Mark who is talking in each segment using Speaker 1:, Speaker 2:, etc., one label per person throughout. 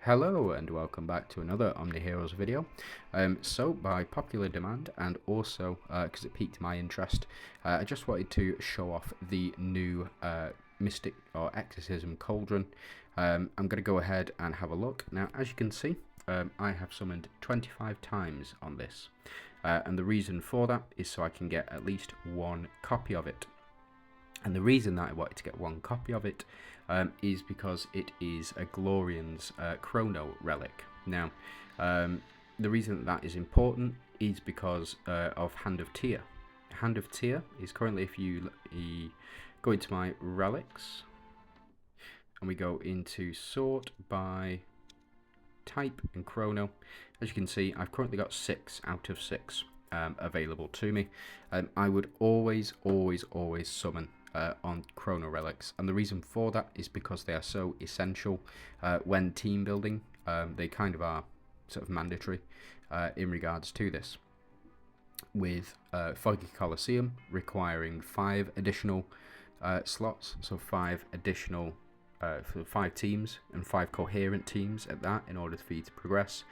Speaker 1: Hello and welcome back to another OmniHeroes video. So by popular demand and also because it piqued my interest, I just wanted to show off the new Mystic or Exorcism Cauldron. I'm going to go ahead and have a look. Now as you can see, I have summoned 25 times on this, and the reason for that is so I can get at least one copy of it. And the reason that I wanted to get one copy of it is because it is a Glorian's Chrono relic. Now, the reason that is important is because of Hand of Tyr. Hand of Tyr is currently, if you go into my relics, and we go into sort by type and chrono, as you can see, I've currently got 6 out of 6 available to me. I would always summon on chrono relics, and the reason for that is because they are so essential when team building. They kind of are sort of mandatory in regards to this, with Foggy Coliseum requiring 5 additional slots, so 5 additional for 5 teams and 5 coherent teams at that in order for you to progress,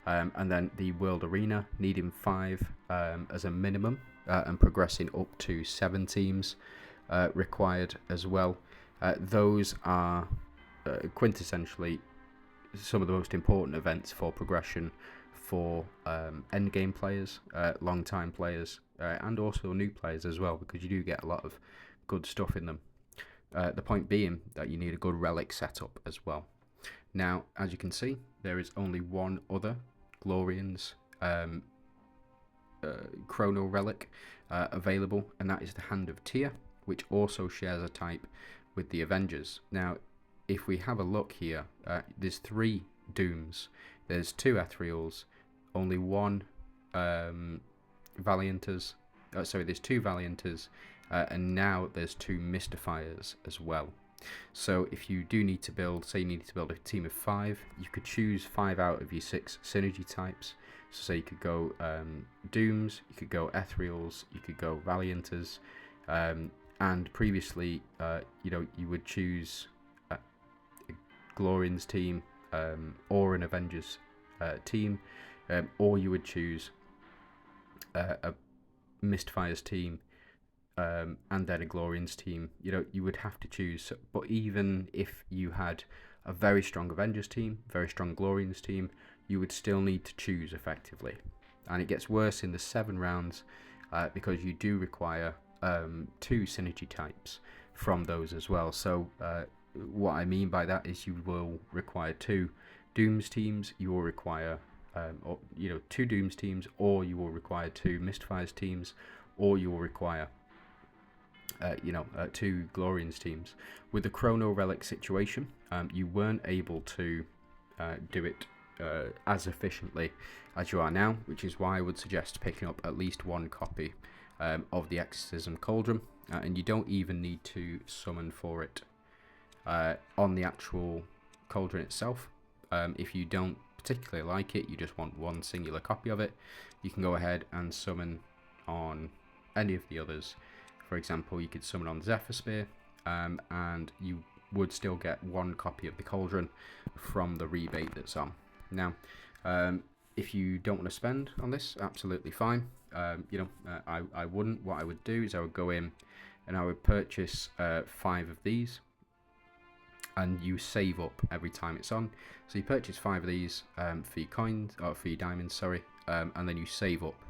Speaker 1: and then the World Arena needing 5 as a minimum, and progressing up to 7 teams required as well. Those are quintessentially some of the most important events for progression for endgame players, long time players, and also new players as well, because you do get a lot of good stuff in them. The point being that you need a good relic setup as well. Now, as you can see, there is only one other Glorian's Chrono relic available, and that is the Hand of Tyr, which also shares a type with the Avengers. Now, if we have a look here, there's 3 Dooms, there's 2 Ethereals, only 1 Valianters, there's 2 Valianters, and now there's 2 Mystifiers as well. So if you do need to build, say you need to build a team of 5, you could choose 5 out of your 6 synergy types. So say you could go Dooms, you could go Ethereals, you could go Valianters, and previously, you would choose a Glorian's team or an Avengers team, or you would choose a Mystifier's team and then a Glorian's team. You would have to choose. But even if you had a very strong Avengers team, very strong Glorian's team, you would still need to choose effectively. And it gets worse in the 7 rounds because you do require 2 synergy types from those as well. So what I mean by that is you will require 2 Dooms teams, you will require 2 Dooms teams, or you will require 2 Mystifiers teams, or you will require 2 Glorians teams. With the Chrono relic situation, you weren't able to do it as efficiently as you are now, which is why I would suggest picking up at least 1 copy of the Exorcism Cauldron, and you don't even need to summon for it on the actual Cauldron itself. If you don't particularly like it, you just want 1 singular copy of it, you can go ahead and summon on any of the others. For example, you could summon on Zephyr Spear, and you would still get 1 copy of the Cauldron from the rebate that's on. Now, if you don't want to spend on this, absolutely fine. I wouldn't. What I would do is I would go in and I would purchase 5 of these, and you save up every time it's on. So you purchase 5 of these for your coins, or for your diamonds, sorry, and then you save up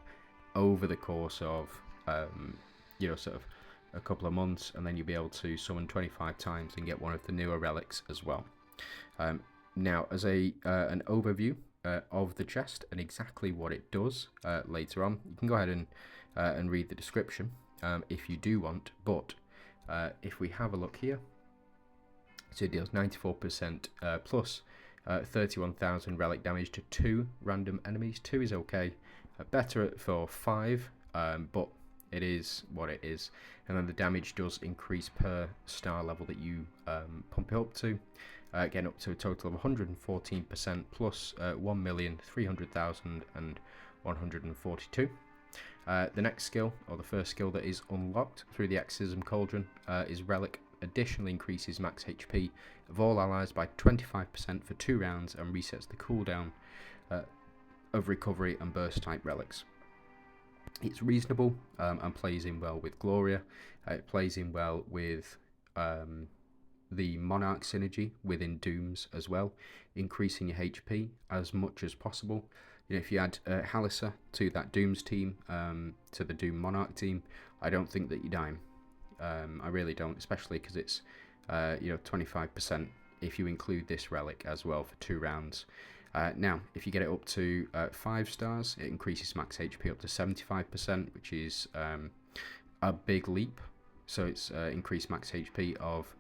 Speaker 1: over the course of sort of a couple of months, and then you'll be able to summon 25 times and get one of the newer relics as well. Now, as an overview of the chest and exactly what it does later on, you can go ahead and read the description if you do want. But if we have a look here, so it deals 94% plus 31,000 relic damage to 2 random enemies. 2 is okay, better for 5, but it is what it is. And then the damage does increase per star level that you pump it up to, getting up to a total of 114% plus 1,300,142. The next skill, or the first skill that is unlocked through the Exorcism Cauldron, is Relic additionally increases max HP of all allies by 25% for 2 rounds and resets the cooldown of recovery and burst type relics. It's reasonable and plays in well with Gloria. It plays in well with the Monarch synergy within Dooms as well, increasing your HP as much as possible. You know, if you add Halissa to that Dooms team, to the Doom Monarch team, I don't think that you die. I really don't, especially because it's 25% if you include this relic as well for 2 rounds. Now, if you get it up to 5 stars, it increases max HP up to 75%, which is a big leap. So it's increased max HP of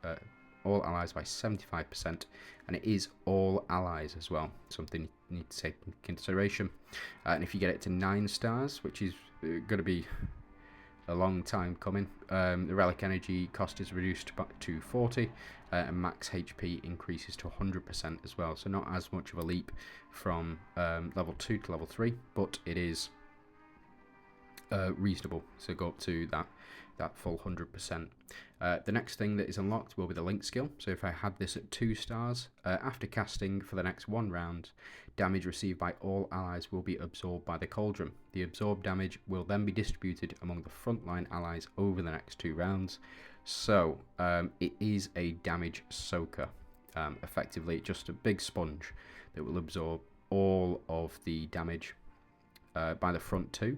Speaker 1: all allies by 75%, and it is all allies as well, something you need to take into consideration. And if you get it to 9 stars, which is going to be a long time coming, the relic energy cost is reduced back to 40, and max HP increases to 100% as well, so not as much of a leap from level 2 to level 3, but it is reasonable, so go up to that full 100%. The next thing that is unlocked will be the link skill. So if I had this at 2 stars, after casting for the next 1 round, damage received by all allies will be absorbed by the Couldron. The absorbed damage will then be distributed among the frontline allies over the next 2 rounds. So it is a damage soaker, effectively just a big sponge that will absorb all of the damage by the front 2.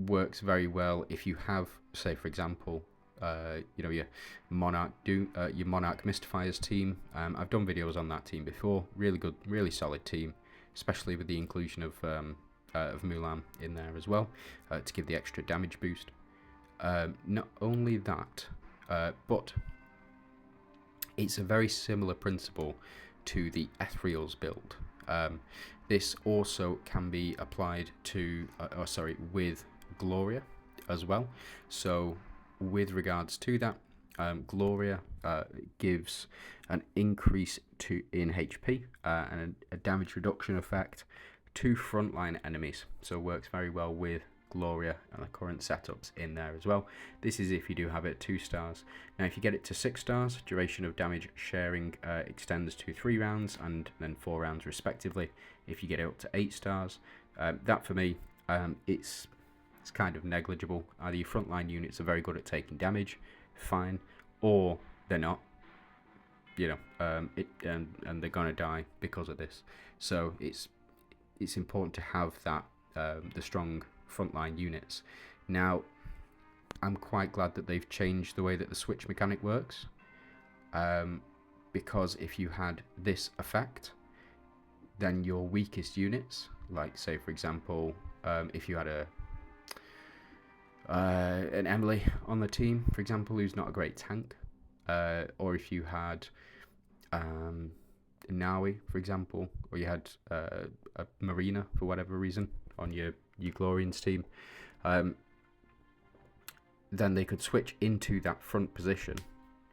Speaker 1: Works very well if you have, say for example, your Monarch Mystifiers team. I've done videos on that team before. Really good, really solid team, especially with the inclusion of Mulan in there as well, to give the extra damage boost. Not only that, but it's a very similar principle to the Ethereals build. This also can be applied to, with Gloria as well. So with regards to that, Gloria gives an increase in HP and a damage reduction effect to frontline enemies. So it works very well with Gloria and the current setups in there as well. This is if you do have it 2 stars. Now if you get it to 6 stars, duration of damage sharing extends to 3 rounds and then 4 rounds respectively. If you get it up to 8 stars, that for me, it's kind of negligible. Either your frontline units are very good at taking damage, fine, or they're not, and they're gonna die because of this. So it's important to have that the strong frontline units. Now I'm quite glad that they've changed the way that the switch mechanic works, because if you had this effect, then your weakest units, like say for example, if you had an Emily on the team, for example, who's not a great tank, or if you had Nawi, for example, or you had a Marina for whatever reason on your Glorians team, then they could switch into that front position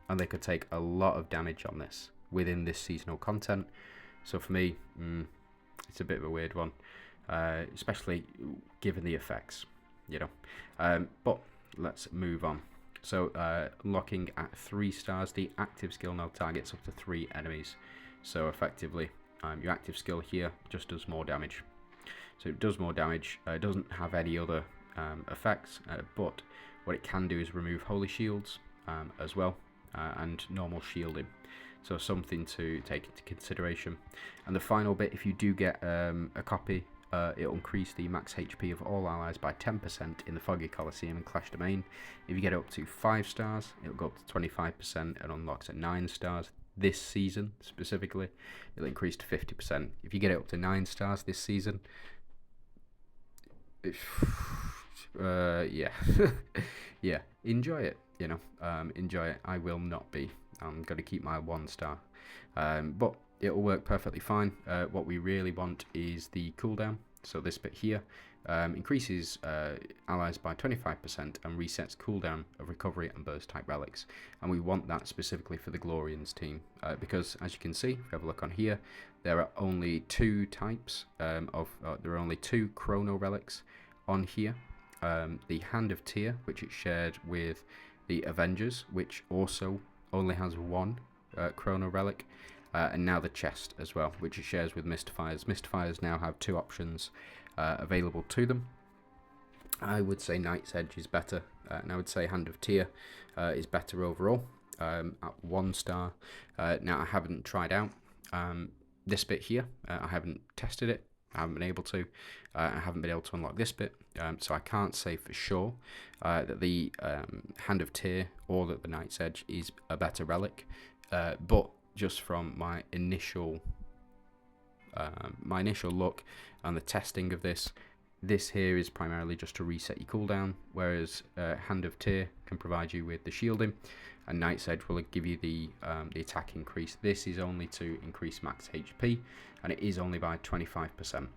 Speaker 1: and they could take a lot of damage on this within this seasonal content. So for me, it's a bit of a weird one, especially given the effects, but let's move on. So unlocking at 3 stars, the active skill now targets up to 3 enemies. So effectively, your active skill here just does more damage. So it does more damage. It doesn't have any other effects, but what it can do is remove holy shields as well, and normal shielding. So something to take into consideration. And the final bit, if you do get a copy, it'll increase the max HP of all allies by 10% in the Foggy Coliseum and Clash Domain. If you get it up to 5 stars, it'll go up to 25% and unlocks at 9 stars. This season specifically, it'll increase to 50%. If you get it up to 9 stars this season, yeah, yeah, enjoy it. Enjoy it. I will not be. I'm going to keep my 1 star, but it'll work perfectly fine. What we really want is the cooldown. So this bit here increases allies by 25% and resets cooldown of recovery and burst type relics. And we want that specifically for the Glorians team, because as you can see, if we have a look on here, there are only 2 types there are only 2 chrono relics on here. The Hand of Tyr, which is shared with the Avengers, which also only has one Chrono Relic, and now the chest as well, which it shares with Mystifiers. Mystifiers now have 2 options available to them. I would say Night's Edge is better, and I would say Hand of Tyr is better overall, at 1 star. Now, I haven't tried out this bit here. I haven't tested it. I haven't been able to. I haven't been able to unlock this bit, so I can't say for sure that the Hand of Tyr or that the Night's Edge is a better relic. But just from my initial look and the testing of this here is primarily just to reset your cooldown, whereas Hand of Tyr can provide you with the shielding, and Night's Edge will give you the attack increase. This is only to increase max HP, and it is only by 25%.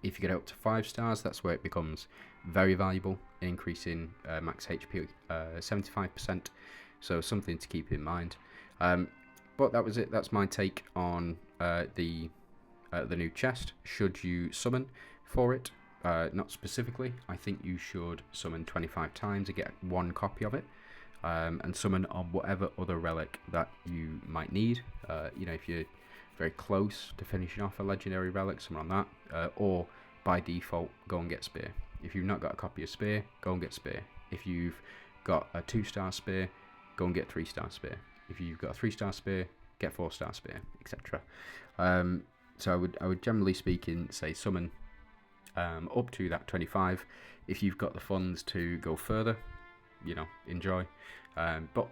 Speaker 1: If you get up to 5 stars, that's where it becomes very valuable, increasing max HP 75%. So something to keep in mind. But that was it. That's my take on the new chest. Should you summon for it? Not specifically. I think you should summon 25 times to get 1 copy of it, and summon on whatever other relic that you might need. You know, if you're very close to finishing off a legendary relic, summon on that, or by default, go and get Spear. If you've not got a copy of Spear, go and get Spear. If you've got a 2-star Spear, go and get 3-star Spear. If you've got a 3-star Spear, get 4-star Spear, etc. So I would generally speaking say summon up to that 25. If you've got the funds to go further, you know, enjoy. But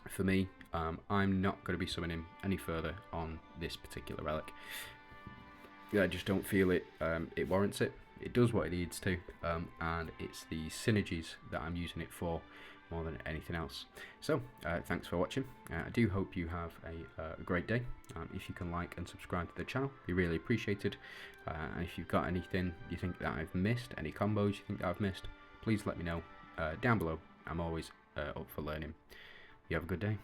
Speaker 1: for me, I'm not going to be summoning any further on this particular relic. I just don't feel it warrants it. It does what it needs to, and it's the synergies that I'm using it for more than anything else. So thanks for watching. I do hope you have a great day. If you can like and subscribe to the channel, be really appreciated. And if you've got anything you think that I've missed, any combos you think that I've missed, please let me know down below. I'm always up for learning. You have a good day.